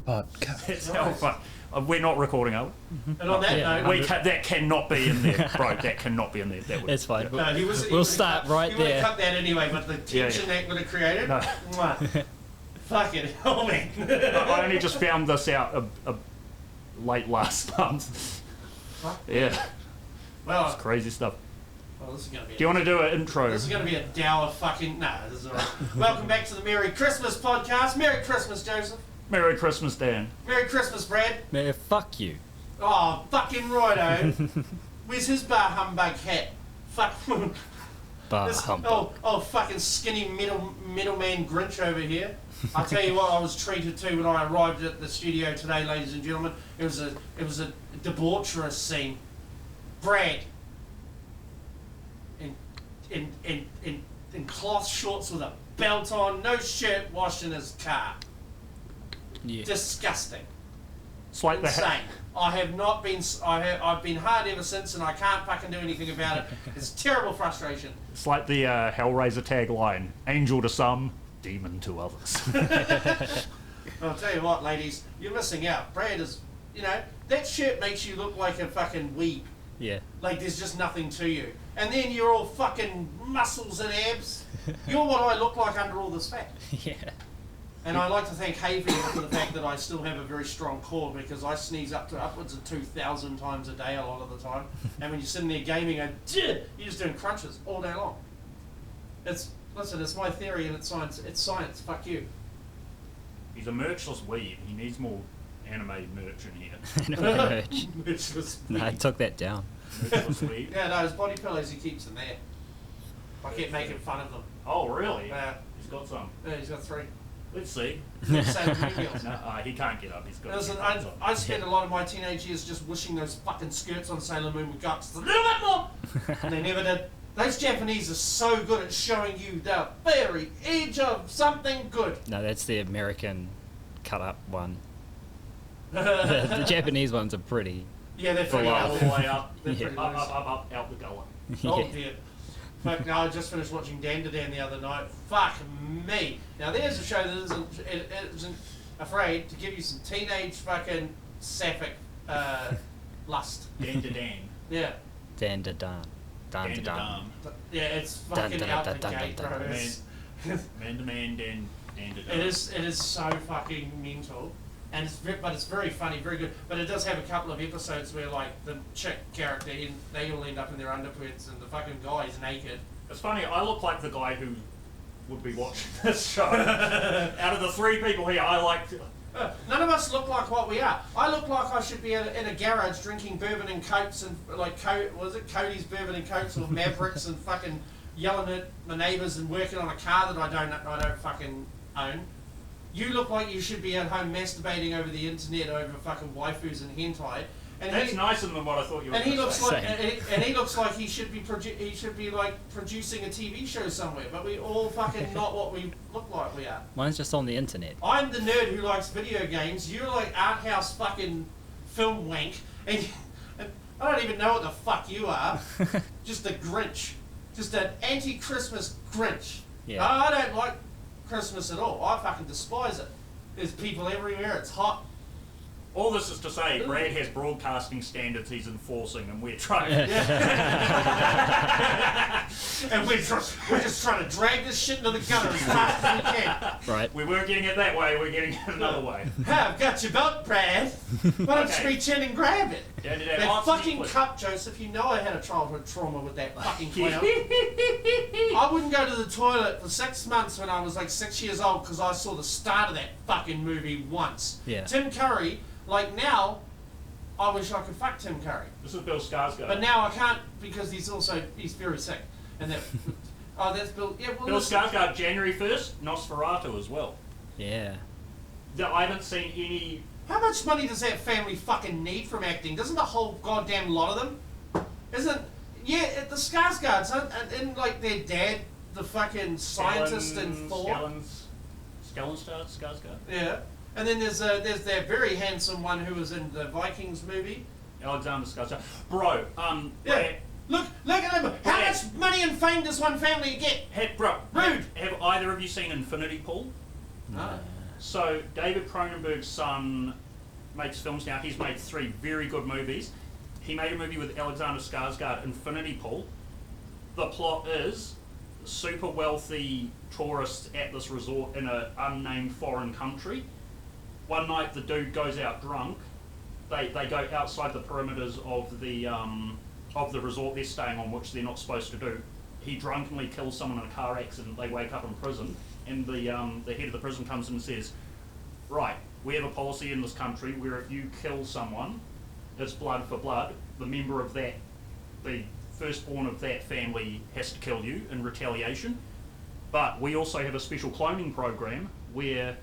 podcast. It's our fun. We're not recording, are we? And on that note, that cannot be in there, bro. That cannot be in there. That would, It's fine. no, We'll start right He would there. have cut that anyway, but the tension that would have created. No. Mwah. Fucking hell, man. I only just found this out late last month. What? Yeah, Well, it's crazy stuff. well, this is going to be. Do you want to do an intro? This is going to be a dour fucking. Nah, this is alright. Welcome back to the Merry Christmas podcast. Merry Christmas, Joseph. Merry Christmas, Dan. Merry Christmas, Brad. Man, fuck you. Oh, fucking righto. Where's his bar humbug hat? Fuck. Bah, This, humbug. oh, fucking skinny middleman Grinch over here. I tell you what, I was treated to when I arrived at the studio today, ladies and gentlemen. It was a debaucherous scene. Brad in cloth shorts with a belt on, no shirt, washing his car. Yeah. Disgusting. It's like the Insane. I have not been. I've been hard ever since, and I can't fucking do anything about it. It's terrible frustration. It's like the Hellraiser tagline: "Angel to some, demon to others." I'll tell you what, ladies, you're missing out. Brad is, that shirt makes you look like a fucking weeb. Yeah. Like there's just nothing to you. And then you're all fucking muscles and abs. You're what I look like under all this fat. Yeah. And I like to thank Havey for the fact that I still have a very strong core, because I sneeze up to upwards of 2,000 times a day a lot of the time. And when you're sitting there gaming, you're just doing crunches all day long. Listen, it's my theory and it's science. It's science. Fuck you. He's a merchless weeb. He needs more anime merch in here. Merch. Merchless No, I weeb. took that down. Merchless weeb. Yeah, no, his body pillows, he keeps them there. I keep making fun of them. Oh, really? Yeah, He's got some. he's got 3. Let's see. Sailor Moon girls. No, he can't get up. He's got. Listen, headphones on. I spent a lot of my teenage years just wishing those fucking skirts on Sailor Moon would go up just a little bit more, and they never did. Those Japanese are so good at showing you the very edge of something good. No, that's the American cut up one. The Japanese ones are pretty. Yeah, they're For pretty life. all out the there. way up, They're Yeah. pretty up, loose. up, out the gullet. Oh Yeah. dear. Fuck, no, I just finished watching Dan the other night. Fuck me. Now there's a show that isn't afraid to give you some teenage fucking sapphic lust. Dan to Dan. Yeah. Dan da dan. Dan da dan. Yeah, it's Dun, fucking dun, out dun, the dun, gate, dun, bro. dun. It's- Man to man, Dan to Dan. It is so fucking mental, and it's very funny, very good. But it does have a couple of episodes where like the chick character, they all end up in their underpants, and the fucking guy is naked. It's funny, I look like the guy who would be watching this show. Out of the 3 people here, I like... None of us look like what we are. I look like I should be in a garage drinking bourbon and cokes and like Cody's bourbon and cokes or Mavericks and fucking yelling at my neighbours and working on a car that I don't fucking own. You look like you should be at home masturbating over the internet over fucking waifus and hentai. And That's nicer than what I thought you were And he gonna looks say. like, and he looks like he should be like producing a TV show somewhere. But we all fucking not what we look like we are. Mine's just on the internet. I'm the nerd who likes video games. You're like art house fucking film wank, and I don't even know what the fuck you are. Just a Grinch, just an anti-Christmas Grinch. Yeah. I don't like Christmas at all. I fucking despise it. There's people everywhere. It's hot. All this is to say, Brad has broadcasting standards he's enforcing, and we're trying. And we're just trying to drag this shit into the gutter as fast as we can. Right. We weren't getting it that way, we're getting it another way. Hey, I've got your belt, Brad. Why don't Okay. you reach in and grab it? Dan to Dan, That answer me, fucking please. cup, Joseph, you know I had a childhood trauma with that fucking clown. I wouldn't go to the toilet for 6 months when I was like 6 years old because I saw the start of that fucking movie once. Yeah. Tim Curry, like now, I wish I could fuck Tim Curry. This is Bill Skarsgård. But now I can't because he's very sick. And that, oh, that's Bill, yeah, well, Bill listen. Skarsgård, January 1st, Nosferatu as well. Yeah. I haven't seen any... How much money does that family fucking need from acting? Doesn't a whole goddamn lot of them? Isn't, yeah, the Skarsgårds, and like their dad, the fucking scientist in Thor. Skarsgård? Yeah. And then there's that very handsome one who was in the Vikings movie. Alexander Skarsgård. Bro, Yeah. Brad, Look at him. How Brad. much money and fame does one family get? bro, Rude. have either of you seen Infinity Pool? No. So David Cronenberg's son makes films now. He's made 3 very good movies. He made a movie with Alexander Skarsgård, Infinity Pool. The plot is super wealthy tourists at this resort in an unnamed foreign country. One night the dude goes out drunk. They go outside the perimeters of the resort they're staying on, which they're not supposed to do. He drunkenly kills someone in a car accident. They wake up in prison, and the head of the prison comes in and says, right, we have a policy in this country where if you kill someone, it's blood for blood. The member of that, the firstborn of that family has to kill you in retaliation. But we also have a special cloning program where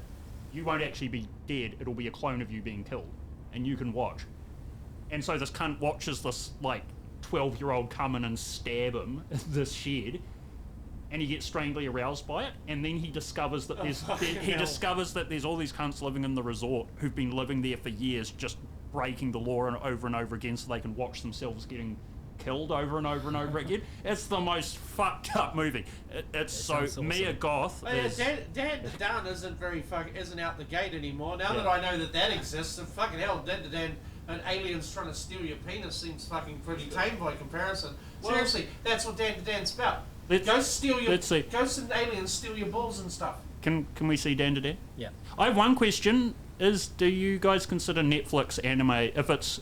you won't actually be dead, it'll be a clone of you being killed, and you can watch. And so this cunt watches this, like, 12-year-old come in and stab him in this shed, and he gets strangely aroused by it, and then he discovers that there's all these cunts living in the resort who've been living there for years, just breaking the law over and over again so they can watch themselves getting killed over and over and over again. It's the most fucked up movie. It's so awesome. Mia Goth is... Dan isn't out the gate anymore. Now that I know that exists, and fucking hell, Dan and aliens trying to steal your penis seems fucking pretty tame by comparison. Seriously, that's what Dan's about. Ghosts and aliens steal your balls and stuff. Can we see Dan to Dan? Yeah. I have one question. Do you guys consider Netflix anime, if it's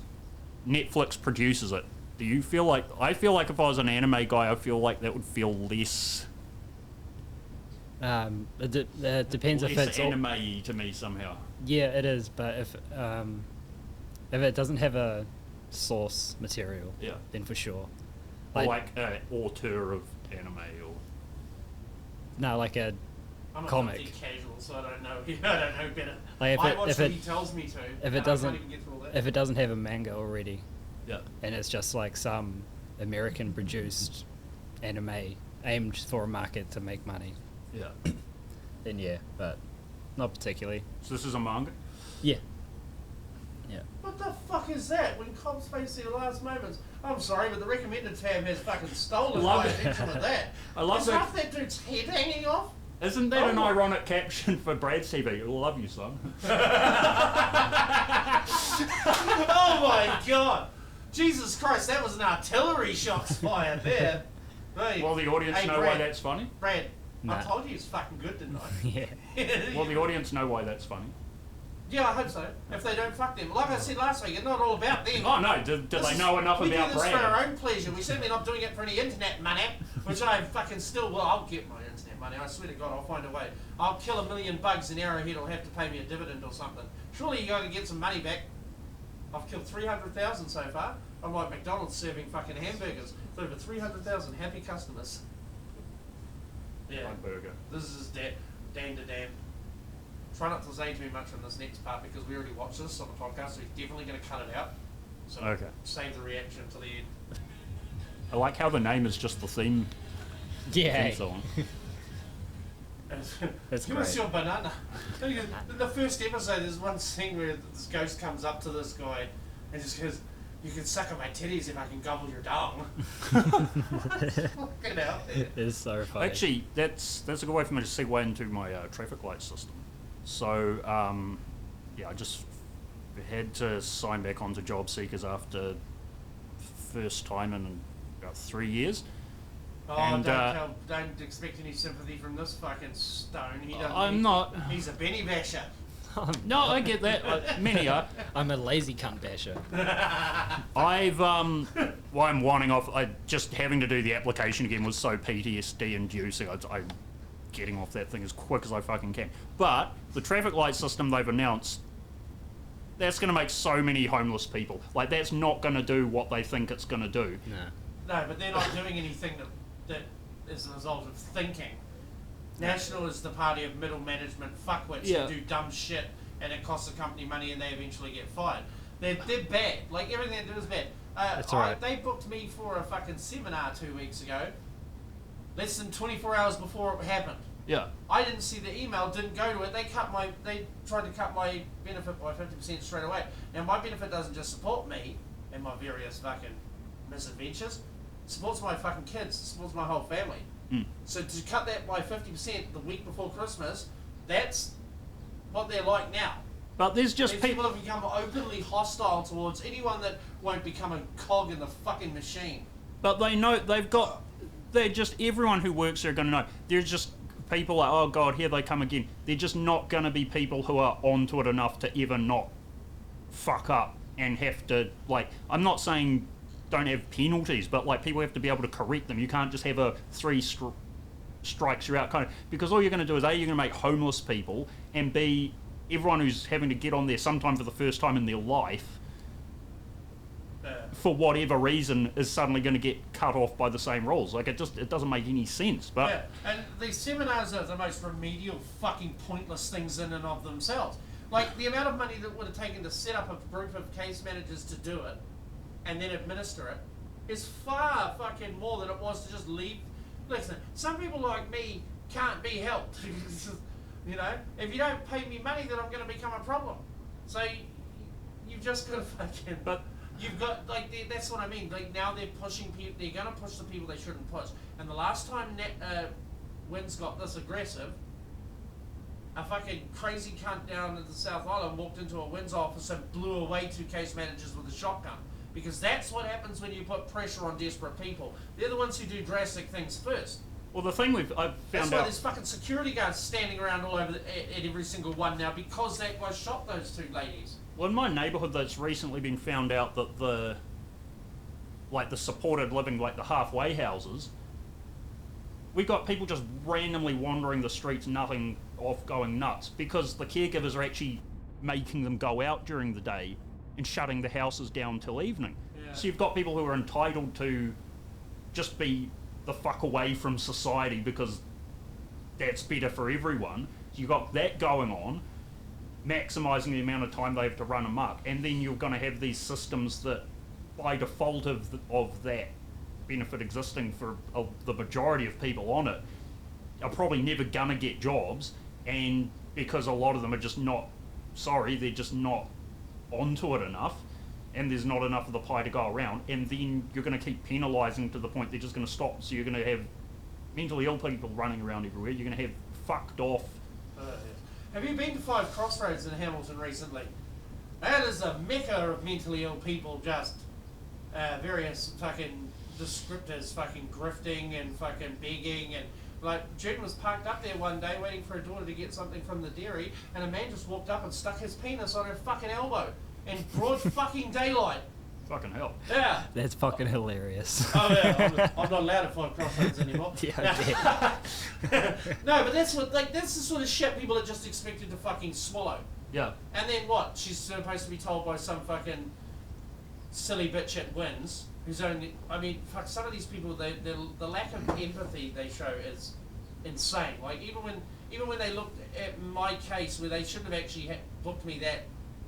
Netflix produces it, do you feel like... I feel like if I was an anime guy, I feel like that would feel less... It depends if it's anime-y to me somehow. Yeah, it is, but if it doesn't have a source material, then for sure. Like an auteur of anime, or... No, like a I'm comic. I'm casual, so I don't know. I don't know better. Like I watch what he tells me to. If it doesn't have a manga already, yeah, and it's just like some American produced anime aimed for a market to make money, yeah, then yeah, but not particularly. So this is a manga? Yeah. Yeah. What the fuck is that? When cops face their last moments. I'm sorry, but the recommended tab has fucking stolen my attention with that. I love Is that. half that dude's head hanging off? Isn't that an ironic caption for Brad's TV? I love you, son. Oh my god! Jesus Christ, that was an artillery shots fired there. Hey, Will the audience know why Brad, that's funny? Brad, Nah. I told you it's fucking good, didn't I? Yeah. Will the audience know why that's funny? Yeah, I hope so. If they don't, fuck them. Like I said last week, it's not all about them. Oh no, did they know enough about We do this Brad? for our own pleasure. We're certainly not doing it for any internet money, which I fucking still will. I'll get my internet money. I swear to God, I'll find a way. I'll kill 1 million bugs and Arrowhead will have to pay me a dividend or something. Surely you gotta get some money back. I've killed 300,000 so far. I'm like McDonald's serving fucking hamburgers with over 300,000 happy customers. Yeah. My burger. This is Dan to Dan. Try not to say too much on this next part because we already watched this on the podcast, so he's definitely going to cut it out. So Okay. save the reaction to the end. I like how the name is just the theme. Yeah. Theme song. That's Give us great. your banana. In the first episode, there's one scene where this ghost comes up to this guy and just goes, "You can suck on my titties if I can gobble your dong." Fucking hell. It is so funny. Actually, that's a good way for me to segue into my traffic light system. So, yeah, I just had to sign back onto job seekers after first time in about 3 years. Oh, And, don't expect any sympathy from this fucking stone. He doesn't. I'm not. He's a Benny Basher. No, I get that. Many are. I'm a lazy cunt basher. I'm wanting off. Just having to do the application again was so PTSD inducing. I'm getting off that thing as quick as I fucking can. But the traffic light system they've announced, that's going to make so many homeless people. Like, that's not going to do what they think it's going to do. No. No, but they're not doing anything that is a result of thinking. National is the party of middle management fuckwits who do dumb shit and it costs the company money and they eventually get fired. They're bad. Like, everything they do is bad. That's alright. They booked me for a fucking seminar 2 weeks ago, less than 24 hours before it happened. Yeah. I didn't see the email, didn't go to it. They tried to cut my benefit by 50% straight away. Now, my benefit doesn't just support me and my various fucking misadventures. It supports my fucking kids. It supports my whole family. So to cut that by 50% the week before Christmas, that's what they're like now. But there's just These people have become openly hostile towards anyone that won't become a cog in the fucking machine. But they know they're just, everyone who works there are going to know. There's just people like, oh God, here they come again. They're just not going to be people who are onto it enough to ever not fuck up and have to, like, I'm not saying don't have penalties, but like people have to be able to correct them. You can't just have a strikes you're out kind of, because all you're going to do is A, you're going to make homeless people, and B, everyone who's having to get on there sometime for the first time in their life, for whatever reason, is suddenly going to get cut off by the same rules. Like, it doesn't make any sense. But yeah, and these seminars are the most remedial fucking pointless things in and of themselves. Like, the amount of money that would have taken to set up a group of case managers to do it and then administer it is far fucking more than it was to just leave. Listen, some people like me can't be helped. You know, if you don't pay me money, then I'm going to become a problem. So you've just got to fucking. But you've got, like, that's what I mean. Like, now they're pushing people. They're going to push the people they shouldn't push. And the last time Wynn's got this aggressive, a fucking crazy cunt down in the South Island walked into a Wynn's office and blew away 2 case managers with a shotgun. Because that's what happens when you put pressure on desperate people. They're the ones who do drastic things first. Well, the thing I've found out... That's why there's fucking security guards standing around all over at every single one now, because that guy shot those 2 ladies. Well, in my neighbourhood, that's recently been found out that the supported living, like the halfway houses, we got people just randomly wandering the streets, nothing off, going nuts, because the caregivers are actually making them go out during the day and shutting the houses down till evening. Yeah. So you've got people who are entitled to just be the fuck away from society because that's better for everyone. So you've got that going on, maximising the amount of time they have to run amok, and then you're going to have these systems that, by default of that benefit existing for the majority of people on it, are probably never going to get jobs, and because a lot of them are just not, they're just not onto it enough, and there's not enough of the pie to go around, and then you're going to keep penalising to the point they're just going to stop. So you're going to have mentally ill people running around everywhere. You're going to have fucked off. Have you been to 5 Crossroads in Hamilton recently? That is a mecca of mentally ill people, just various fucking descriptors, fucking grifting and fucking begging, and like Jen was parked up there one day waiting for her daughter to get something from the dairy, and a man just walked up and stuck his penis on her fucking elbow in broad fucking daylight. Fucking hell. Yeah. That's fucking hilarious. Oh yeah, I'm not allowed at 5 Crossroads anymore. Yeah, no, but that's the sort of shit people are just expected to fucking swallow. Yeah. And then what? She's supposed to be told by some fucking silly bitch at Wins, who's only, I mean, fuck, some of these people, the lack of empathy they show is insane. Like, even when they looked at my case where they shouldn't have actually booked me that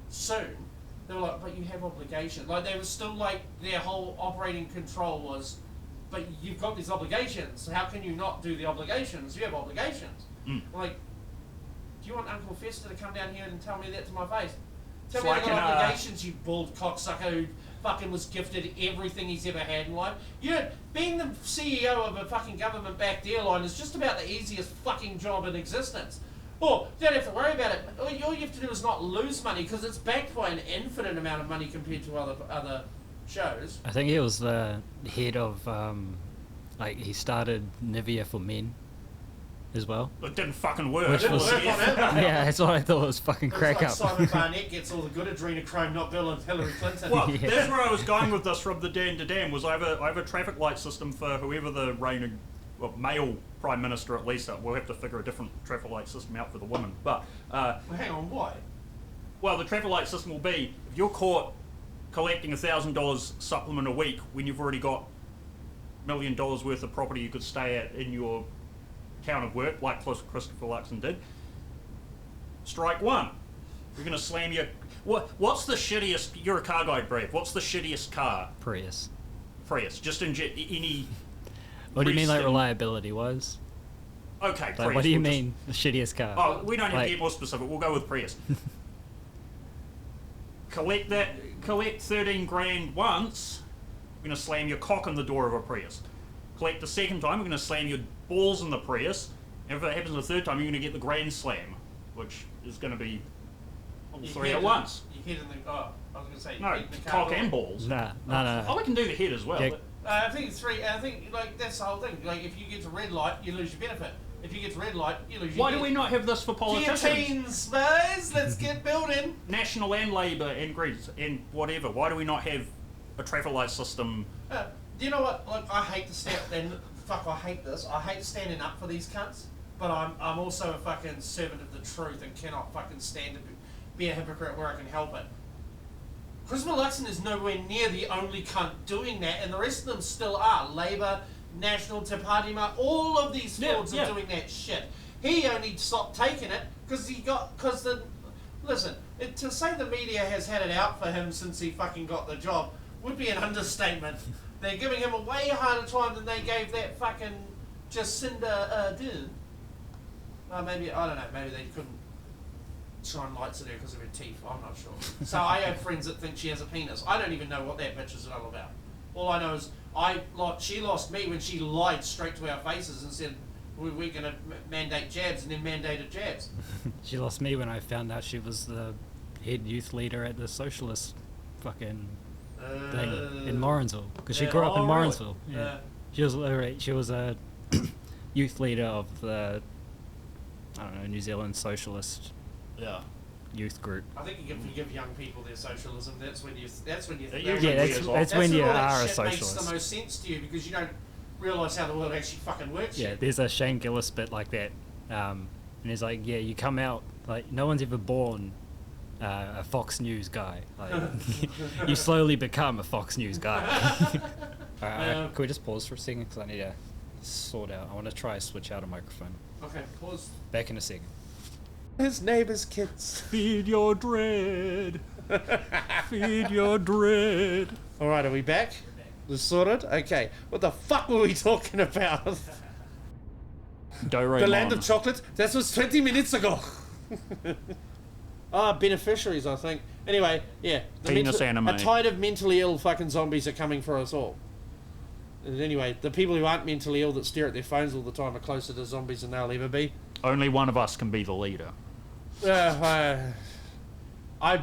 soon, they were like, but you have obligations. Like, they were still like, their whole operating control was, but you've got these obligations, how can you not do the obligations? You have obligations. Like, do you want Uncle Fester to come down here and tell me that to my face? Tell me like I've got obligations, you bald cocksucker who fucking was gifted everything he's ever had in life. You know, being the CEO of a fucking government-backed airline is just about the easiest fucking job in existence. Or, you don't have to worry about it. All you have to do is not lose money, because it's backed by an infinite amount of money compared to other shows. I think he was the head of, he started Nivea for Men as well. It didn't fucking work. Which was, yeah, that's what I thought was fucking crack like up. Simon Barnett gets all the good adrenochrome, not Bill and Hillary Clinton. Well, that's where I was going with this from the Dan to Dan, was I have a traffic light system for whoever the reigning, well, male Prime Minister at least. We'll have to figure a different traffic light system out for the women. But well, hang on, why? Well, the traffic light system will be, if you're caught collecting $1,000 supplement a week when you've already got $1 million worth of property you could stay at in your town of work, like Christopher Luxon did, strike one. You're going to slam your... What's the shittiest... You're a car guy, Brad. What's the shittiest car? Prius. Just in any... What do you mean, like, reliability-wise? Okay, like, Prius. what do you mean, the shittiest car? Oh, we don't have to get more specific. We'll go with Prius. Collect 13 grand once, we're going to slam your cock in the door of a Prius. Collect the second time, we're going to slam your balls in the Prius. And if it happens the third time, you're going to get the grand slam. which is going to be all Your three head at in- once. Your head in the. Oh, I was going to say. Your No, head in the car cock door. and balls. No. Oh, we can do the head as well. Yeah. but- I think it's three. I think like that's the whole thing. Like if you get to red light, you lose your benefit. If you get to red light, you lose your. Why do we not have this for politicians? Guillotines, boys. Let's get building. National and Labour and Greens and whatever. Why do we not have a traffic light system? Do you know what? Like I hate to stand and fuck. I hate this. I hate standing up for these cunts. But I'm also a fucking servant of the truth and cannot fucking stand to be a hypocrite where I can help it. Chris Luxon is nowhere near the only cunt doing that, and the rest of them still are. Labour, National, Te Pātima, all of these frauds are doing that shit. He only stopped taking it because listen, to say the media has had it out for him since he fucking got the job would be an understatement. They're giving him a way harder time than they gave that fucking Jacinda Ardern. Maybe, I don't know, maybe they couldn't shine lights at her because of her teeth, I'm not sure. So I have friends that think she has a penis. I don't even know what that bitch is all about. All I know is she lost me when she lied straight to our faces and said we're going to mandate jabs and then mandated jabs. She lost me when I found out she was the head youth leader at the socialist fucking thing in Morrinsville, because she grew up in Morrinsville. Really? Yeah. She was a youth leader of the, I don't know, New Zealand Socialist youth group. I think you give young people their socialism. That's when you. That's When you all are that a shit socialist. makes the most sense to you because you don't realise how the world actually fucking works. Yeah, yet. there's a Shane Gillis bit like that, and he's like, yeah, you come out like no one's ever born a Fox News guy. Like, you slowly become a Fox News guy. Alright, can we just pause for a second because I need to sort out. I want to try switch out a microphone. Okay, pause. Back in a second. His neighbour's kids. Feed your dread. Feed your dread. All right, are we back? We're sorted. Okay. What the fuck were we talking about? Doraemon. The land of chocolate. That was 20 minutes ago. Beneficiaries, I think. Anyway, yeah. Penis anime. A tide of mentally ill fucking zombies are coming for us all. And anyway, the people who aren't mentally ill that stare at their phones all the time are closer to zombies than they'll ever be. Only one of us can be the leader. I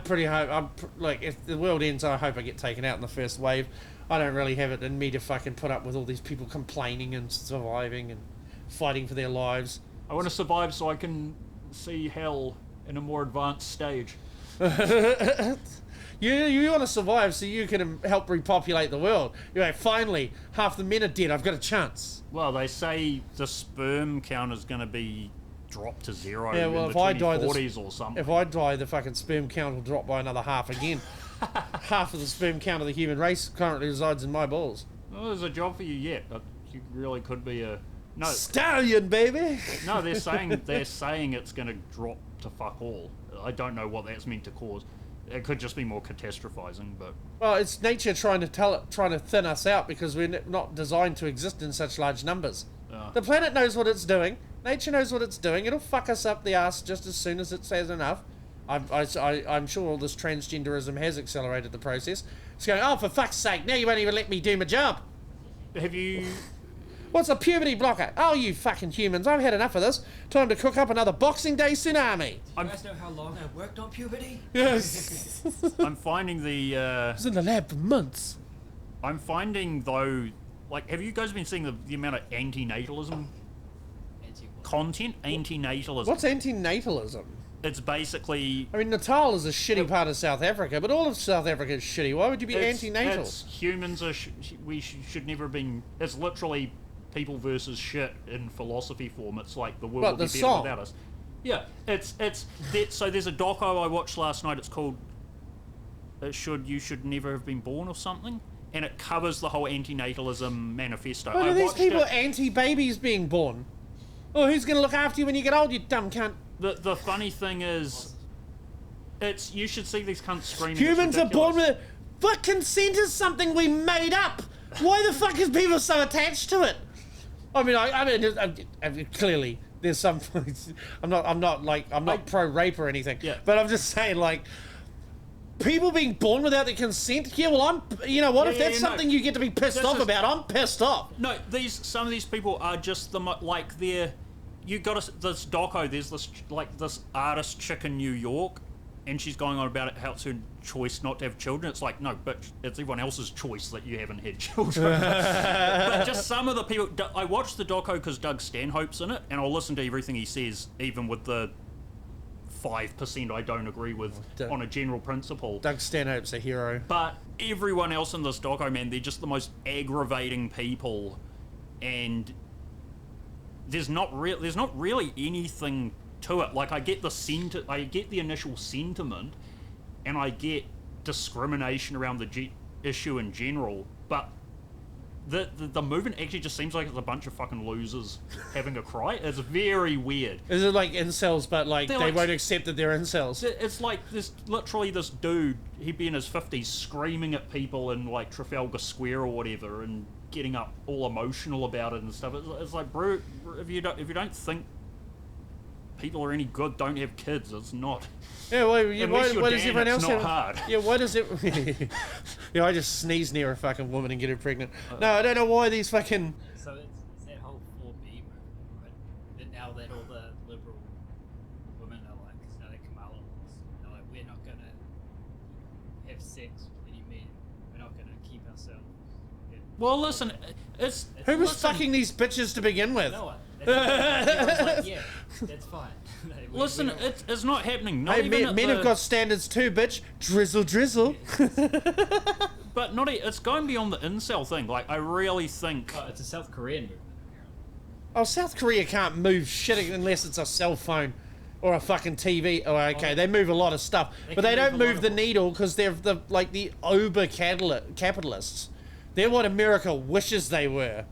pretty hope. Like, if the world ends, I hope I get taken out in the first wave. I don't really have it in me to fucking put up with all these people complaining and surviving and fighting for their lives. I want to survive so I can see hell in a more advanced stage. You want to survive so you can help repopulate the world. You're like, finally, half the men are dead. I've got a chance. Well, they say the sperm count is going to be dropped to zero Yeah, well, in if the I die, 2040s or something. If I die, the fucking sperm count will drop by another half again. Half of the sperm count of the human race currently resides in my balls. Well, there's a job for you yet. You really could be a... No, Stallion, baby! no, they're saying it's going to drop to fuck all. I don't know what that's meant to cause. It could just be more catastrophizing, but... Well, it's nature trying to thin us out because we're not designed to exist in such large numbers. The planet knows what it's doing. Nature knows what it's doing. It'll fuck us up the ass just as soon as it says enough. I'm sure all this transgenderism has accelerated the process. It's going, oh, for fuck's sake, now you won't even let me do my job. Have you... What's a puberty blocker? Oh, you fucking humans, I've had enough of this. Time to cook up another Boxing Day tsunami. You guys know how long I worked on puberty? Yes. I'm finding the... I was in the lab for months. I'm finding, though... Like, have you guys been seeing the amount of anti-natalism content? Anti-natalism. What's anti-natalism? It's basically... I mean, Natal is a shitty part of South Africa, but all of South Africa is shitty. Why would you be anti-natal? Humans are... we should never have been... It's literally people versus shit in philosophy form. It's like the world What, would be the better song? without us. Yeah, so there's a doco I watched last night. It's called You Should Never Have Been Born or something. And it covers the whole anti-natalism manifesto. What are these people it. anti-babies being born? Oh, who's going to look after you when you get old, you dumb cunt? The funny thing is, you should see these cunts screaming. Humans are born with... But consent is something we made up. Why the fuck is people so attached to it? I mean, clearly there's some. I'm not pro-rape or anything. Yeah. But I'm just saying, like, people being born without their consent. Yeah, well, you know what? If that's something you get to be pissed off about, I'm pissed off. No, some of these people are just they're you got this doco. There's this artist chick in New York, and she's going on about it, how it's her choice not to have children. It's like, no, bitch, it's everyone else's choice that you haven't had children. But just some of the people. I watched the doco because Doug Stanhope's in it, and I'll listen to everything he says, even with the 5% I don't agree with on a general principle. Doug Stanhope's a hero. But everyone else in this doco, man, they're just the most aggravating people, and there's not really anything to it. Like, I get the initial sentiment, and I get discrimination around the issue in general, but the movement actually just seems like it's a bunch of fucking losers having a cry. It's very weird. Is it like incels, but like They're they like- won't accept that they're incels? It's like literally this dude, he'd be in his 50s, screaming at people in like Trafalgar Square or whatever, and getting up all emotional about it and stuff. It's like, bro, if you don't think people are any good, don't have kids. It's not. Yeah, why Unless you're does Dan, everyone it's else not have? hard. Yeah, why does it? Yeah, I just sneeze near a fucking woman and get her pregnant. No, I don't know why these fucking. So it's that whole 4B movement, right? That now that all the liberal women are like, now that Kamala was, they're like, we're not gonna have sex with any men. We're not gonna keep ourselves. Well, listen, Who was fucking these bitches to begin with? No one. Everyone's like, yeah, that's fine. Listen, we don't- it's not happening. Not Hey, even men have got standards too, bitch. Drizzle, drizzle. But it's going beyond the incel thing. Like, I really think. Oh, it's a South Korean movement. Oh, South Korea can't move shit unless it's a cell phone or a fucking TV. Oh, okay, they move a lot of stuff, but they don't move the needle because they're the uber capitalists. They're what America wishes they were.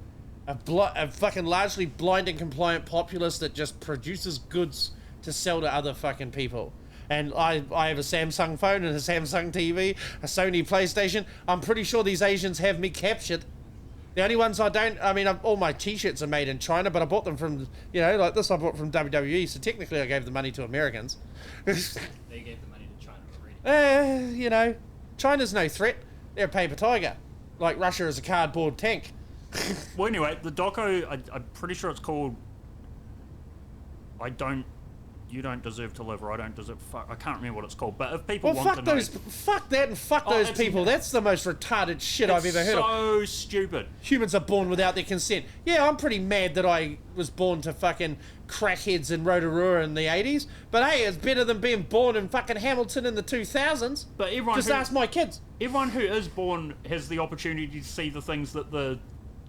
A fucking largely blind and compliant populace that just produces goods to sell to other fucking people. And I have a Samsung phone and a Samsung TV, a Sony PlayStation. I'm pretty sure these Asians have me captured. The only ones I don't, I mean, all my t-shirts are made in China, but I bought them from, like this I bought from WWE, so technically I gave the money to Americans. They gave the money to China already. China's no threat. They're a paper tiger. Like Russia is a cardboard tank. Well, anyway, the doco, I'm pretty sure it's called You Don't Deserve to Live, or I Don't Deserve... I can't remember what it's called, but if people Well, want fuck to know... fuck that and fuck those people. That's the most retarded shit I've ever heard of. so stupid. Humans are born without their consent. Yeah, I'm pretty mad that I was born to fucking crackheads in Rotorua in the 80s, but hey, it's better than being born in fucking Hamilton in the 2000s. But everyone Just ask my kids. Everyone who is born has the opportunity to see the things that the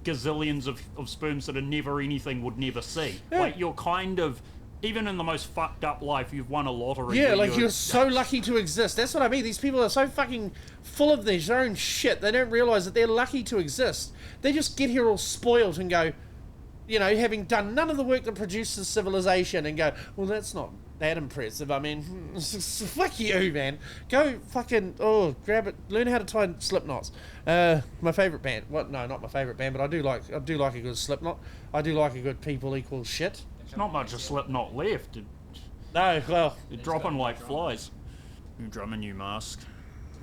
gazillions of sperms that are never anything would never see. Yeah. Like, you're kind of... Even in the most fucked up life, you've won a lottery. Yeah, where like you're so lucky to exist. That's what I mean. These people are so fucking full of their own shit. They don't realise that they're lucky to exist. They just get here all spoiled and go, having done none of the work that produces civilization, and go, well, that's not that impressive. I mean, fuck you, man. Go fucking, grab it. Learn how to tie slip knots. My favourite band. What? No, not my favourite band, but I do like a good slip knot. I do like a good people equals shit. There's not much of Slipknot left. No, well, They're dropping like flies. New drummer, new mask.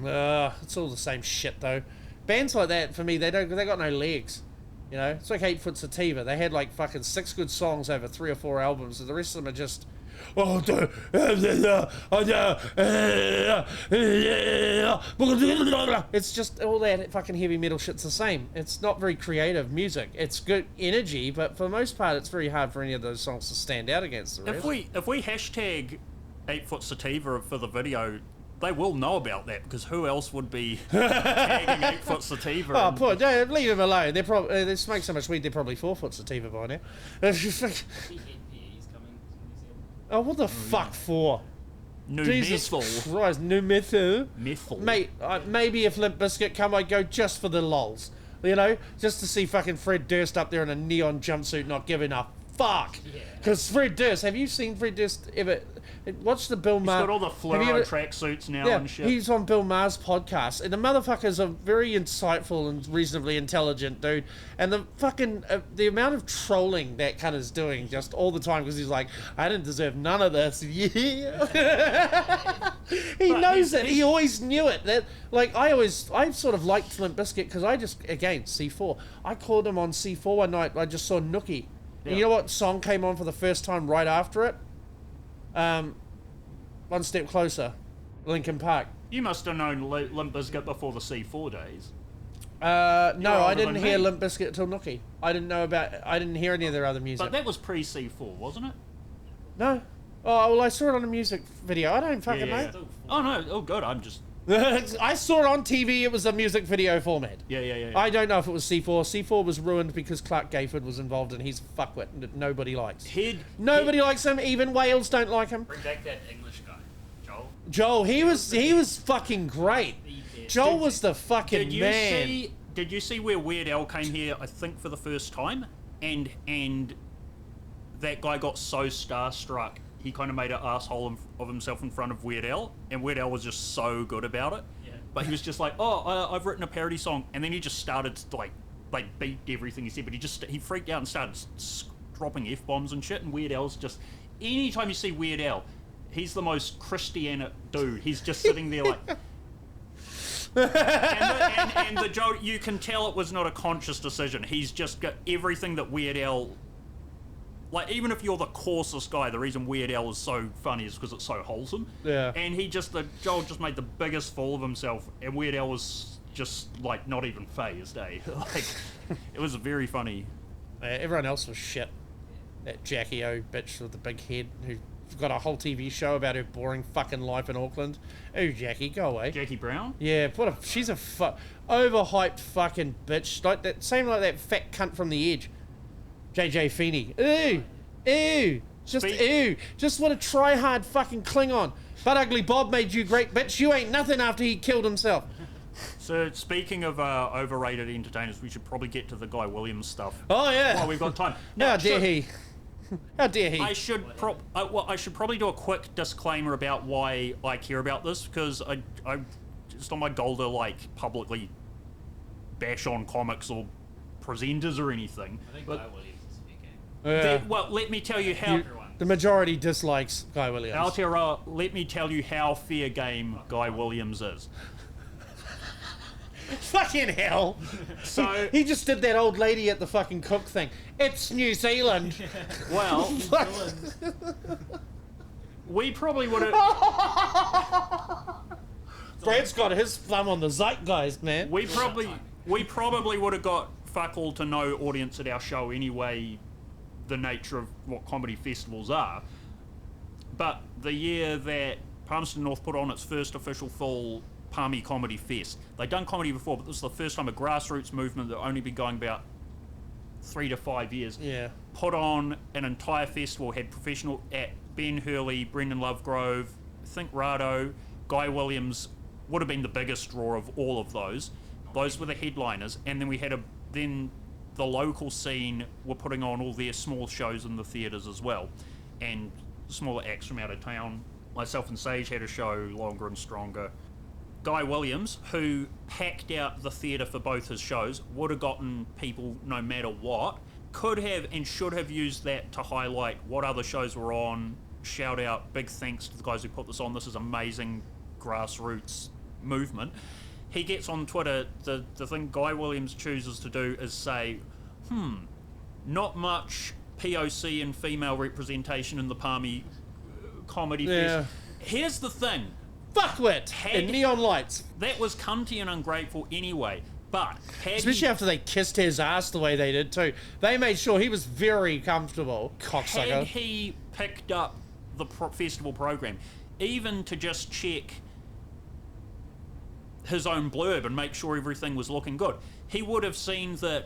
it's all the same shit though. Bands like that, for me, they got no legs. It's like 8 Foot Sativa. They had like fucking 6 good songs over 3 or 4 albums, and the rest of them are just it's just all that fucking heavy metal shit's the same. It's not very creative music. It's good energy, but for the most part it's very hard for any of those songs to stand out against the rest. If we hashtag 8 Foot Sativa for the video, they will know about that, because who else would be tagging 8 Foot Sativa? Oh, poor, leave them alone. They're probably they smoke so much weed. They're probably 4 Foot Sativa by now. Oh, what the fuck for? New Jesus methyl. Christ, new methyl. Methyl. Mate, maybe if Limp Bizkit come, I'd go just for the lols. Just to see fucking Fred Durst up there in a neon jumpsuit not giving a fuck. Because Fred Durst, have you seen Fred Durst ever... Watch the Bill Maher... He's got all the fluoro tracksuits now and shit. He's on Bill Maher's podcast, and the motherfucker's a very insightful and reasonably intelligent dude. And the fucking the amount of trolling that cunt is doing just all the time, because he's like, I didn't deserve none of this. Yeah, he knows it. He always knew it. That I sort of liked Limp Bizkit because I just C4. I called him on C4 one night. I just saw Nookie. And you know what song came on for the first time right after it? One Step Closer, Linkin Park. You must have known Limp Bizkit before the C4 days. No, I didn't than hear me. Limp Bizkit till Nookie. I didn't hear any of their other music. But that was pre-C4, wasn't it? No. Oh, well, I saw it on a music video. I don't fucking know. Oh, no. Oh, good. I'm just... I saw it on TV. It was a music video format. Yeah. I don't know if it was C4. C4 was ruined because Clark Gayford was involved and he's a fuckwit that nobody likes. Nobody likes him. Even Wales don't like him. Bring back that English guy, Joel. Joel, he was fucking great. Joel was the fucking man. Did you see where Weird Al came here, I think, for the first time? And that guy got so starstruck, he kind of made an asshole of himself in front of Weird Al, and Weird Al was just so good about it. Yeah. But he was just like, I've written a parody song, and then he just started to, like beat everything he said, but he freaked out and started dropping F-bombs and shit, and Weird Al's just... Anytime you see Weird Al, he's the most Christian dude. He's just sitting there like... and the Joe, you can tell it was not a conscious decision. He's just got everything that Weird Al... Like, even if you're the coarsest guy, the reason Weird Al is so funny is because it's so wholesome. Yeah. And Joel just made the biggest fool of himself, and Weird Al was just, like, not even phased, eh? Like, it was very funny. Everyone else was shit. That Jackie O bitch with the big head who got a whole TV show about her boring fucking life in Auckland. Oh, Jackie, go away. Jackie Brown? Yeah, she's a overhyped fucking bitch. Like that fat cunt from The Edge. JJ Feeney. Ew. Just what a try-hard fucking Klingon. But Ugly Bob made you great, bitch. You ain't nothing after he killed himself. So, speaking of overrated entertainers, we should probably get to the Guy Williams stuff. Oh, yeah. While we've got time. How dare he? How dare he? I should probably do a quick disclaimer about why I care about this, because it's not my goal to, like, publicly bash on comics or presenters or anything. I think But Guy Williams is speaking. Yeah. well, let me tell you how... The majority dislikes Guy Williams. Aotearoa, let me tell you how fair game Guy Williams is. Fucking hell. So he just did that old lady at the fucking cook thing. It's New Zealand. well, we probably would have... Brad's got his thumb on the zeitgeist, man. We probably would have got fuck all to no audience at our show anyway, the nature of what comedy festivals are. But the year that Palmerston North put on its first official full Palmy Comedy Fest, they'd done comedy before, but this was the first time a grassroots movement that only been going about 3 to 5 years, put on an entire festival, had professional at Ben Hurley, Brendan Lovegrove, I think Rado, Guy Williams would have been the biggest draw of all of those. Those were the headliners, and then we had then the local scene were putting on all their small shows in the theatres as well, and smaller acts from out of town. Myself and Sage had a show, Longer and Stronger. Guy Williams, who packed out the theatre for both his shows, would have gotten people no matter what, could have and should have used that to highlight what other shows were on, shout out big thanks to the guys who put this on, this is amazing grassroots movement. He gets on Twitter, the thing Guy Williams chooses to do is say, not much POC and female representation in the Palmy Comedy Fest. Here's the thing. Fuckwit! And neon lights. That was cunty and ungrateful anyway, but... Especially after they kissed his ass the way they did too. They made sure he was very comfortable. Cocksucker. Had he picked up the festival program, even to just check his own blurb and make sure everything was looking good, he would have seen that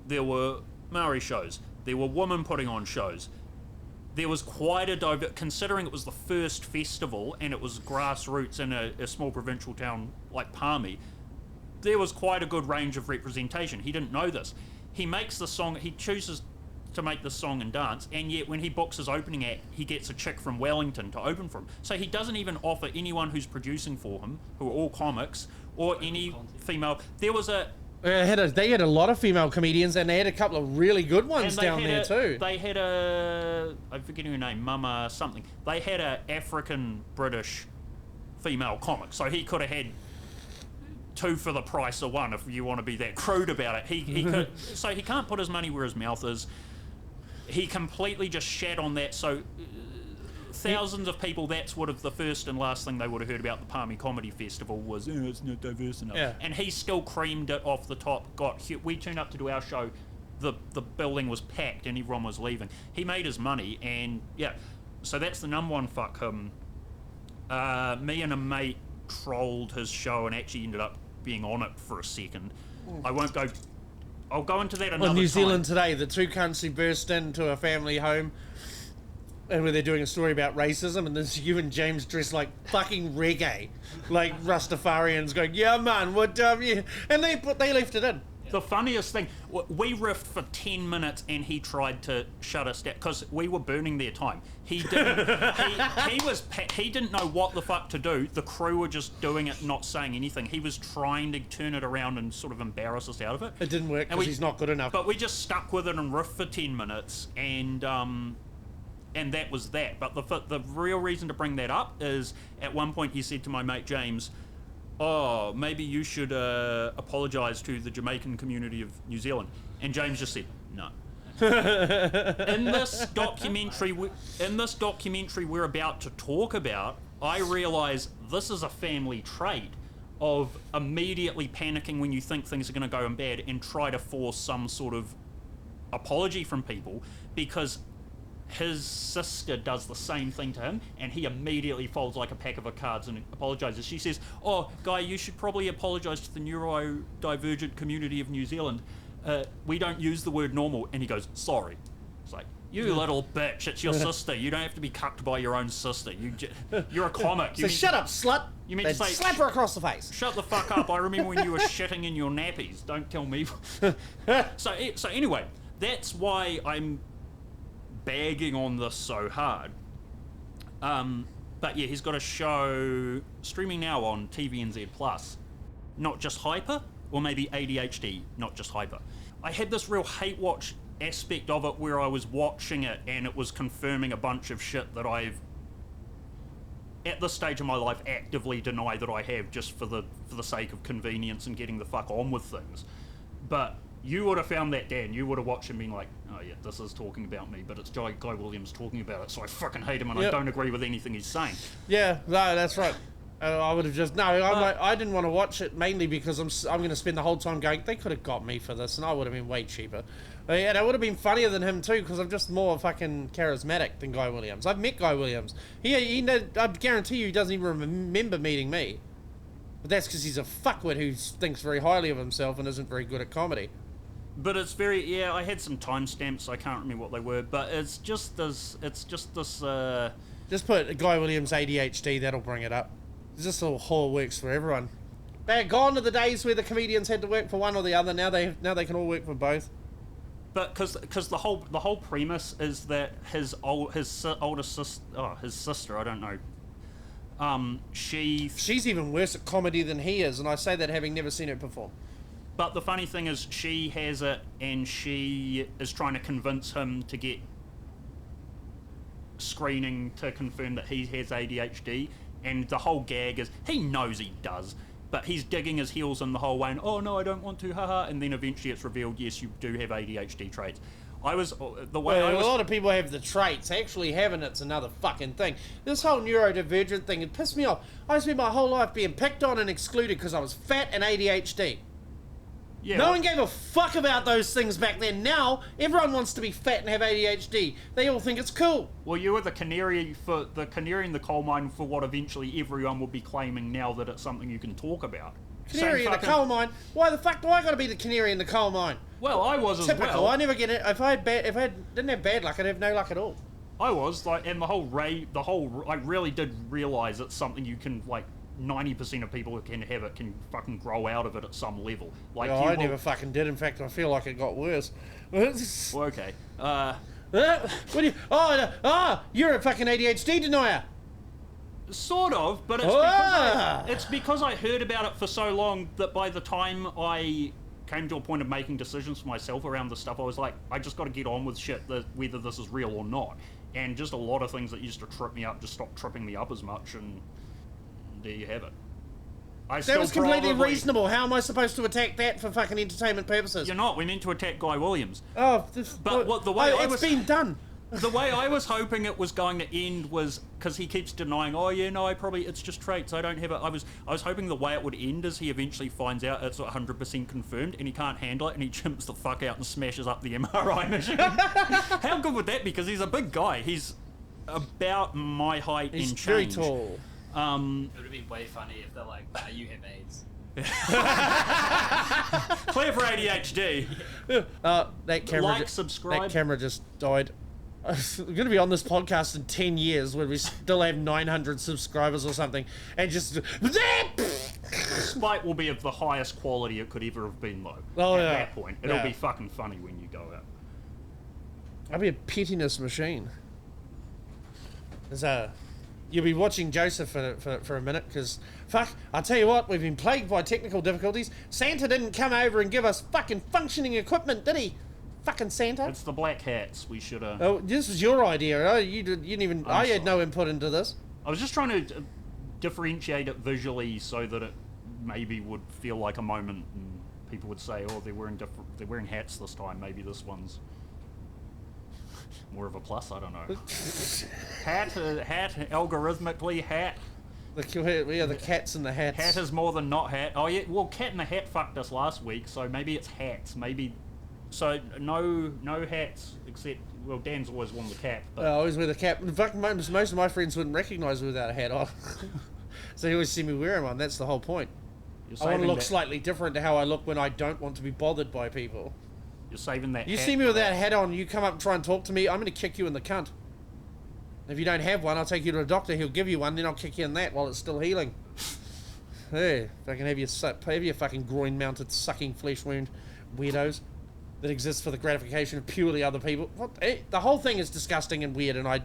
there were Maori shows, there were women putting on shows, there was quite a considering it was the first festival and it was grassroots in a small provincial town like Palmy, there was quite a good range of representation. He didn't know this. He makes the song, he chooses to make the song and dance, and yet when he books his opening act, he gets a chick from Wellington to open for him. So he doesn't even offer anyone who's producing for him, who are all comics, or any female. There was a... They had a lot of female comedians, and they had a couple of really good ones down there too. They had I'm forgetting her name, Mama something. They had a African-British female comic, so he could have had 2 for the price of 1 if you want to be that crude about it. He could, so he can't put his money where his mouth is. he completely just shat on that. So thousands of people, that's what the first and last thing they would have heard about the Palmy Comedy Festival was, it's not diverse enough. Yeah. And he still creamed it off the top. We turned up to do our show, the building was packed and everyone was leaving. He made his money, and yeah, so that's the number one fuck him. Me and a mate trolled his show and actually ended up being on it for a second. I'll go into that another time. On New Zealand Today, the two cunts who burst into a family home and where they're doing a story about racism, and there's you and James dressed like fucking reggae, like Rastafarians going, yeah man, what yeah, and they left it in. The funniest thing, we riffed for 10 minutes and he tried to shut us down because we were burning their time. He didn't. He didn't know what the fuck to do. The crew were just doing it, not saying anything. He was trying to turn it around and sort of embarrass us out of it. It didn't work because he's not good enough. But we just stuck with it and riffed for 10 minutes, and that was that. But the real reason to bring that up is at one point he said to my mate James, oh, maybe you should apologise to the Jamaican community of New Zealand. And James just said, no. In this documentary we're about to talk about, I realise this is a family trait of immediately panicking when you think things are going to go bad and try to force some sort of apology from people, because his sister does the same thing to him and he immediately folds like a pack of cards and apologises. She says, oh, Guy, you should probably apologise to the neurodivergent community of New Zealand. We don't use the word normal. And he goes, sorry. It's like, you little bitch, it's your sister. You don't have to be cucked by your own sister. You're a comic. So shut up, slut. You mean to say, slap her across the face. Shut the fuck up. I remember when you were shitting in your nappies. Don't tell me. So anyway, that's why I'm bagging on this so hard. But yeah, he's got a show streaming now on TVNZ Plus. Not Just Hyper, or maybe ADHD, Not Just Hyper. I had this real hate watch aspect of it where I was watching it and it was confirming a bunch of shit that I've, at this stage of my life, actively deny that I have, just for the sake of convenience and getting the fuck on with things. But you would have found that, Dan. You would have watched and been like, oh yeah, this is talking about me, but it's Guy Williams talking about it, so I fucking hate him and I don't agree with anything he's saying. Yeah, no, that's right. I would have just, I didn't want to watch it mainly because I'm going to spend the whole time going, they could have got me for this and I would have been way cheaper. And I would have been funnier than him too, because I'm just more fucking charismatic than Guy Williams. I've met Guy Williams. I guarantee you he doesn't even remember meeting me. But that's because he's a fuckwit who thinks very highly of himself and isn't very good at comedy. But it's very, I had some timestamps, I can't remember what they were, but it's just this. Just put Guy Williams ADHD, that'll bring it up. This little whore works for everyone. Gone are the days where the comedians had to work for one or the other. Now they can all work for both. But because the whole premise is that his sister, I don't know, she's even worse at comedy than he is, and I say that having never seen it perform. But the funny thing is, she has it, and she is trying to convince him to get screening to confirm that he has ADHD. And the whole gag is, he knows he does, but he's digging his heels in the whole way, and, oh no, I don't want to, haha. And then eventually it's revealed, yes, you do have ADHD traits. A lot of people have the traits. Actually having it's another fucking thing. This whole neurodivergent thing, it pissed me off. I spent my whole life being picked on and excluded because I was fat and ADHD. Yeah, no one gave a fuck about those things back then. Now, everyone wants to be fat and have ADHD. They all think it's cool. Well, you were the canary in the coal mine for what eventually everyone will be claiming now that it's something you can talk about. Canary in the coal mine? Why the fuck do I got to be the canary in the coal mine? Well, I was as well. Typical. I never get it. If I didn't have bad luck, I'd have no luck at all. I was like, and I really did realise it's something you can, like, 90% of people who can have it can fucking grow out of it at some level. Like, I never fucking did. In fact, I feel like it got worse. Well, okay. What do you? You're a fucking ADHD denier. Sort of, but it's because I heard about it for so long that by the time I came to a point of making decisions for myself around this stuff, I was like, I just got to get on with shit, whether this is real or not. And just a lot of things that used to trip me up just stopped tripping me up as much, and there you have it. That was completely probably- reasonable. How am I supposed to attack that for fucking entertainment purposes? You're not. We meant to attack Guy Williams. Oh, It's been done. The way I was hoping it was going to end was because he keeps denying, oh yeah, no, it's just traits. I don't have it. I was hoping the way it would end is he eventually finds out it's 100% confirmed and he can't handle it and he chimps the fuck out and smashes up the MRI machine. How good would that be? Because he's a big guy. He's about my height He's and very change. tall. It would have been way funny if they're like, you have AIDS. Clear for ADHD. That camera. Like, subscribe. That camera just died. I'm going to be on this podcast in 10 years when we still have 900 subscribers or something, and just. Spite will be of the highest quality it could ever have been, though. Oh, At yeah. that point, it'll Yeah. be fucking funny when you go out. I'll be a pettiness machine. You'll be watching Joseph for a minute, because, fuck, I'll tell you what, we've been plagued by technical difficulties. Santa didn't come over and give us fucking functioning equipment, did he? Fucking Santa. It's the black hats. We should have. Oh, this was your idea. Oh, you didn't even. I had no input into this. I was just trying to differentiate it visually so that it maybe would feel like a moment, and people would say, "Oh, they're wearing hats this time. Maybe this one's more of a plus." I don't know. hat, algorithmically hat. The cats in the hats. Hat is more than not hat. Oh yeah, well, Cat in the Hat fucked us last week, so maybe it's hats. Maybe. So no hats except Dan's always worn the cap. But I always wear the cap. In fact, most of my friends wouldn't recognise me without a hat on, so they always see me wearing one. That's the whole point. I want to look slightly different to how I look when I don't want to be bothered by people. You're saving that. You hat see me for with that hat on, you come up and try and talk to me, I'm going to kick you in the cunt. If you don't have one, I'll take you to a doctor. He'll give you one, then I'll kick you in that while it's still healing. Hey, if I can have your fucking groin-mounted sucking flesh wound, weirdos. That exists for the gratification of purely other people. The whole thing is disgusting and weird, and I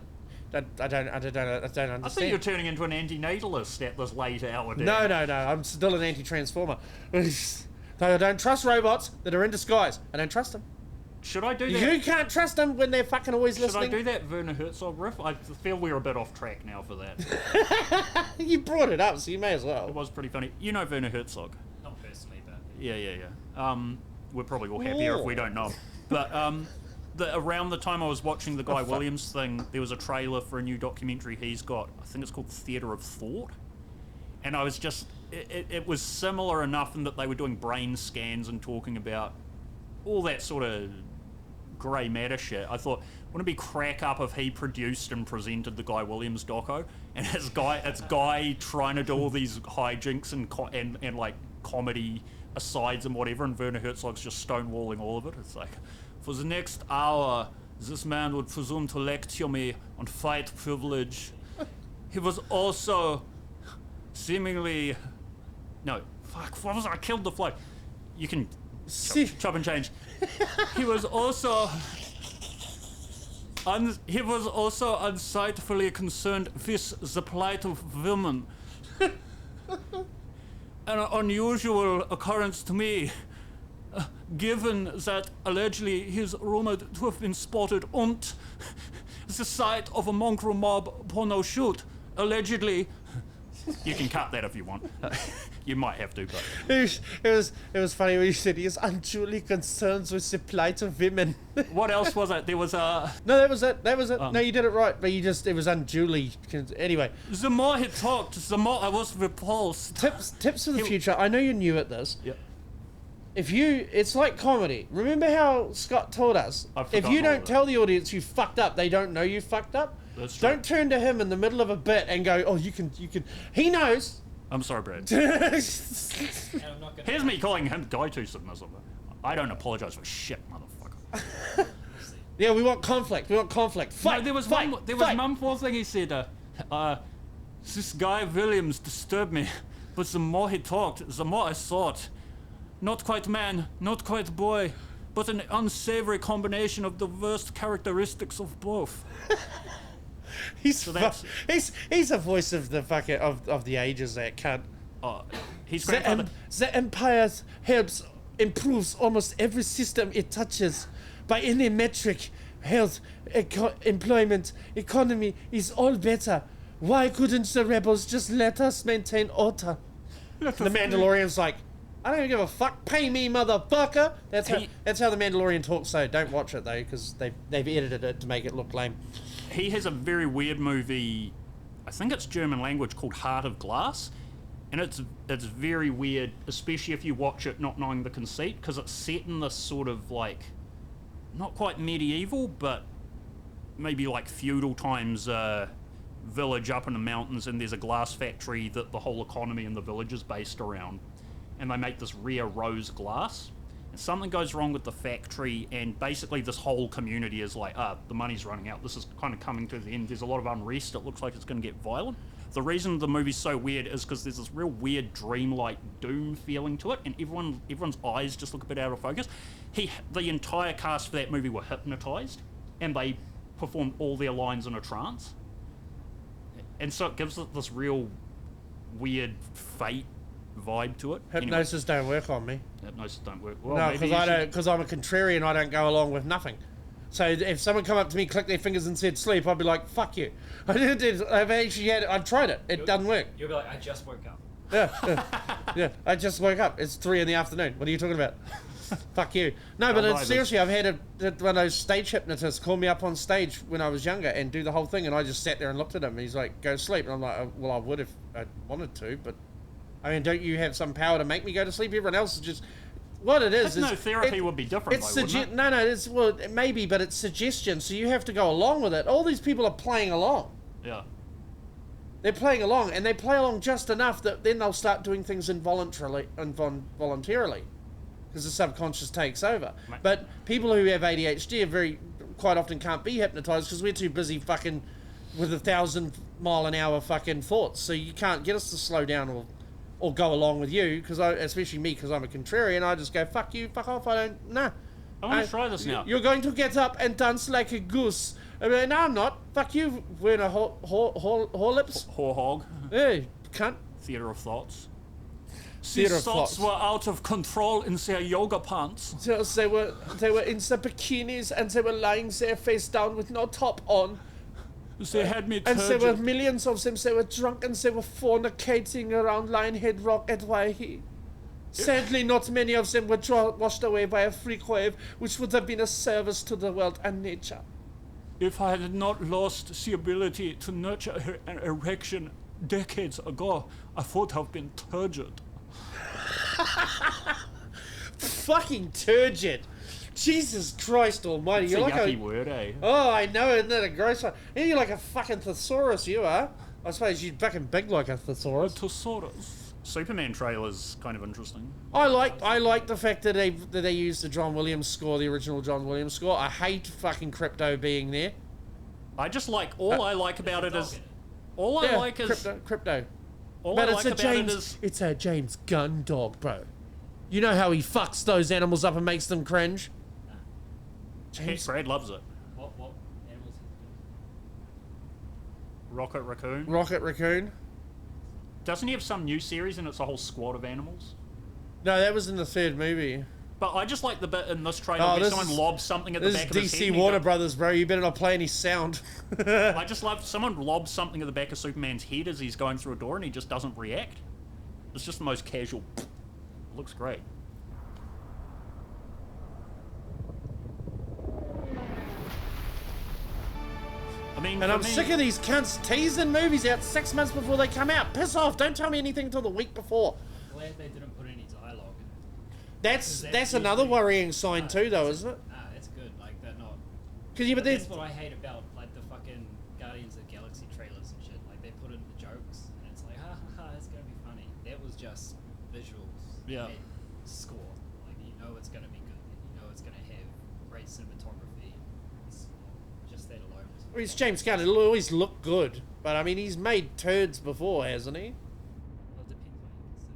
don't understand. I think you're turning into an anti-natalist at this late hour. Dan. No. I'm still an anti-transformer. I don't trust robots that are in disguise. I don't trust them. Should I do that? You can't trust them when they're fucking always Should listening. I do that Werner Herzog riff? I feel we're a bit off track now for that. You brought it up, so you may as well. It was pretty funny. You know Werner Herzog? Not personally, but Yeah. We're probably all happier if we don't know. But around the time I was watching the Guy Williams thing, there was a trailer for a new documentary he's got. I think it's called Theatre of Thought. And I was just... It was similar enough in that they were doing brain scans and talking about all that sort of grey matter shit. I thought, wouldn't it be crack up if he produced and presented the Guy Williams doco? And it's Guy trying to do all these hijinks and like comedy asides and whatever, and Werner Herzog's just stonewalling all of it. It's like, for the next hour, this man would presume to lecture me on fight privilege. He was also seemingly... No, fuck, what was I killed the fly. You can chop and change. He was also... he was also unsightfully concerned with the plight of women. An unusual occurrence to me, given that allegedly he's rumored to have been spotted on the site of a mongrel mob porno shoot. Allegedly. You can cut that if you want. You might have to, but... It was funny when you said he is unduly concerned with the plight of women. What else was it? There was a... No, that was it. No, you did it right, but it was unduly... Anyway. The more he talked, the more I was repulsed. Tips for the future. I know you're new at this. Yep. It's like comedy. Remember how Scott told us? If you don't tell the audience you fucked up, they don't know you fucked up. That's true. Don't turn to him in the middle of a bit and go, oh, you can. He knows. I'm sorry, Brad. and I'm not gonna Here's me calling him guy too submissive. I don't apologise for shit, motherfucker. Yeah, we want conflict. Fight. No, there was fight, one more thing he said. This guy Williams disturbed me, but the more he talked, the more I thought. Not quite man, not quite boy, but an unsavory combination of the worst characteristics of both. He's a voice of the fucking of the ages, that cunt. He's grandfather. The empire improves almost every system it touches. By any metric, health, employment, economy is all better. Why couldn't the rebels just let us maintain order? The Mandalorian's like, I don't even give a fuck. Pay me, motherfucker. That's how the Mandalorian talks. So don't watch it though, because they've edited it to make it look lame. He has a very weird movie. I think it's German language called Heart of Glass, and it's very weird, especially if you watch it not knowing the conceit, because it's set in this sort of like, not quite medieval, but maybe like feudal times village up in the mountains, and there's a glass factory that the whole economy in the village is based around, and they make this rare rose glass. And something goes wrong with the factory, and basically this whole community is like, the money's running out, this is kind of coming to the end, there's a lot of unrest, it looks like it's going to get violent. The reason the movie's so weird is because there's this real weird dreamlike doom feeling to it, and everyone's eyes just look a bit out of focus. The entire cast for that movie were hypnotized, and they performed all their lines in a trance. And so it gives it this real weird fate vibe to it. Hypnosis don't work on me. Hypnosis don't work. Well, No, because I'm a contrarian. I don't go along with nothing. So if someone come up to me, clicked their fingers and said sleep, I'd be like, fuck you. I've tried it. It doesn't work. You'll be like, I just woke up. Yeah. I just woke up. It's 3 PM. What are you talking about? Fuck you. No, but seriously, I've had one of those stage hypnotists call me up on stage when I was younger and do the whole thing, and I just sat there and looked at him, and he's like, go sleep. And I'm like, well, I would if I wanted to, but I mean, don't you have some power to make me go to sleep? Everyone else is just... What it is... Hypnotherapy would be different, though, wouldn't it? No, maybe, but it's suggestion, so you have to go along with it. All these people are playing along. Yeah. They're playing along, and they play along just enough that then they'll start doing things voluntarily, because the subconscious takes over. But people who have ADHD quite often can't be hypnotized because we're too busy fucking with 1,000-mile-an-hour fucking thoughts. So you can't get us to slow down or go along with you, especially me, because I'm a contrarian. I just go, fuck you, fuck off. I want to try this now. You're going to get up and dance like a goose. I mean, no, I'm not. Fuck you, Werner Horlips. Horhog. Hey, cunt. Theatre of Thoughts. Theatre thoughts were out of control in their yoga pants. So they were in their bikinis, and they were lying there face down with no top on. They had me turgid. And there were millions of them. They were drunk and they were fornicating around Lionhead Rock at Waihi. Sadly, not many of them were washed away by a freak wave, which would have been a service to the world and nature. If I had not lost the ability to nurture an erection decades ago, I would have been turgid. Fucking turgid. Jesus Christ almighty. It's you're a like yucky word, eh? Oh, I know, isn't that a gross one? Yeah, you're like a fucking thesaurus, you are. I suppose you're fucking big like a thesaurus. Thesaurus. Superman trailer's kind of interesting. I like the fact that they used the John Williams score, the original John Williams score. I hate fucking Crypto being there. I just like, I like about it is... Crypto. It's It's a James Gunn dog, bro. You know how he fucks those animals up and makes them cringe? James Brad loves it. What animals? Rocket Raccoon. Rocket Raccoon? Doesn't he have some new series and it's a whole squad of animals? No, that was in the third movie. But I just like the bit in this trailer where someone lobs something at the back of his head. This is DC Warner Brothers, bro. You better not play any sound. I just love someone lobs something at the back of Superman's head as he's going through a door and he just doesn't react. It's just the most casual. It looks great. I mean, and I'm sick of these cunts teasing movies out 6 months before they come out. Piss off! Don't tell me anything until the week before. Glad they didn't put any dialogue in it. That's another worrying sign too, though, isn't it? Nah, that's good. Like they're not. But that's what I hate about like the fucking Guardians of the Galaxy trailers and shit. Like they put in the jokes and it's like, ha ha ha, it's gonna be funny. That was just visuals. Yeah. And score. Like you know it's gonna be good. And you know it's gonna have great cinematography. It's just that alone. Well, it's James Gunn. It'll always look good, but I mean, he's made turds before, hasn't he? Well, it depends what you consider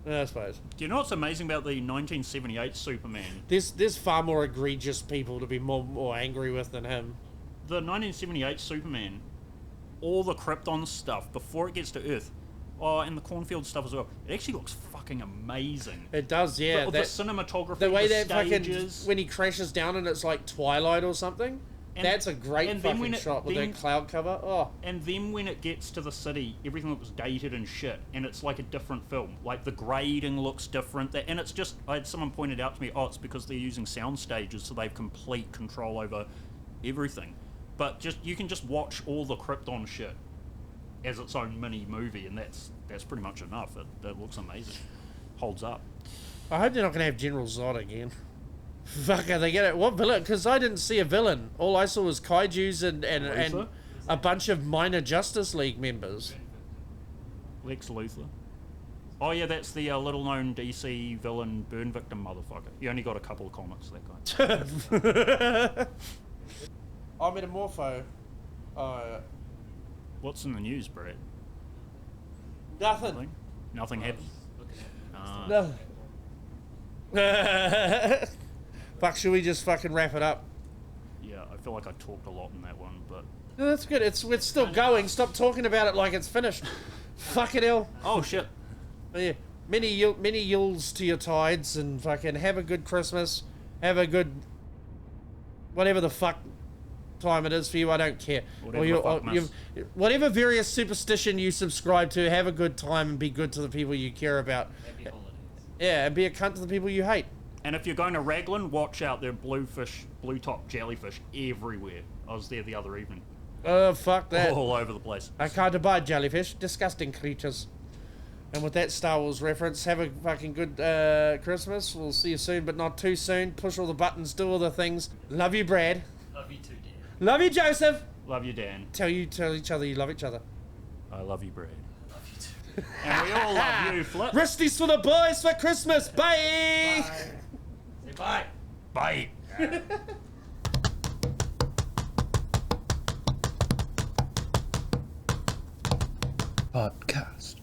a turd. I suppose. Do you know what's amazing about the 1978 Superman? There's far more egregious people to be more angry with than him. The 1978 Superman, all the Krypton stuff before it gets to Earth, and the cornfield stuff as well. It actually looks fucking amazing. It does, yeah. The cinematography, the way the that stages. fucking when he crashes down and it's like Twilight or something. That's a great and then fucking shot with that cloud cover. Oh. And then when it gets to the city, everything looks dated and shit, and it's like a different film. Like the grading looks different, and it's just, someone pointed out to me, it's because they're using sound stages, so they have complete control over everything. But you can just watch all the Krypton shit as its own mini movie, and that's pretty much enough. It looks amazing, holds up. I hope they're not going to have General Zod again. Fuck, are they gonna what villain? Because I didn't see a villain. All I saw was kaijus and a bunch of minor Justice League members. Lex Luthor. Oh yeah, that's the little-known DC villain, burn victim motherfucker. He only got a couple of comics, that guy. I'm Metamorpho. What's in the news, Brett? Nothing. Nothing happened. Nothing. Fuck, should we just fucking wrap it up? Yeah, I feel like I talked a lot in that one, but... No, that's good. It's still going. Stop talking about it like it's finished. Fucking hell. Oh, shit. Yeah. Many yules to your tides, and fucking have a good Christmas. Have a good... whatever the fuck time it is for you, I don't care. Whatever various superstition you subscribe to, have a good time and be good to the people you care about. Happy holidays. Yeah, and be a cunt to the people you hate. And if you're going to Raglan, watch out. There are blue top jellyfish everywhere. I was there the other evening. Oh, fuck that. All over the place. I can't abide jellyfish. Disgusting creatures. And with that Star Wars reference, have a fucking good Christmas. We'll see you soon, but not too soon. Push all the buttons, do all the things. Love you, Brad. Love you too, Dan. Love you, Joseph. Love you, Dan. Tell each other you love each other. I love you, Brad. Love you too. And we all love you, Flip. Wristies for the boys for Christmas. Bye. Say bye. Bye. Podcast.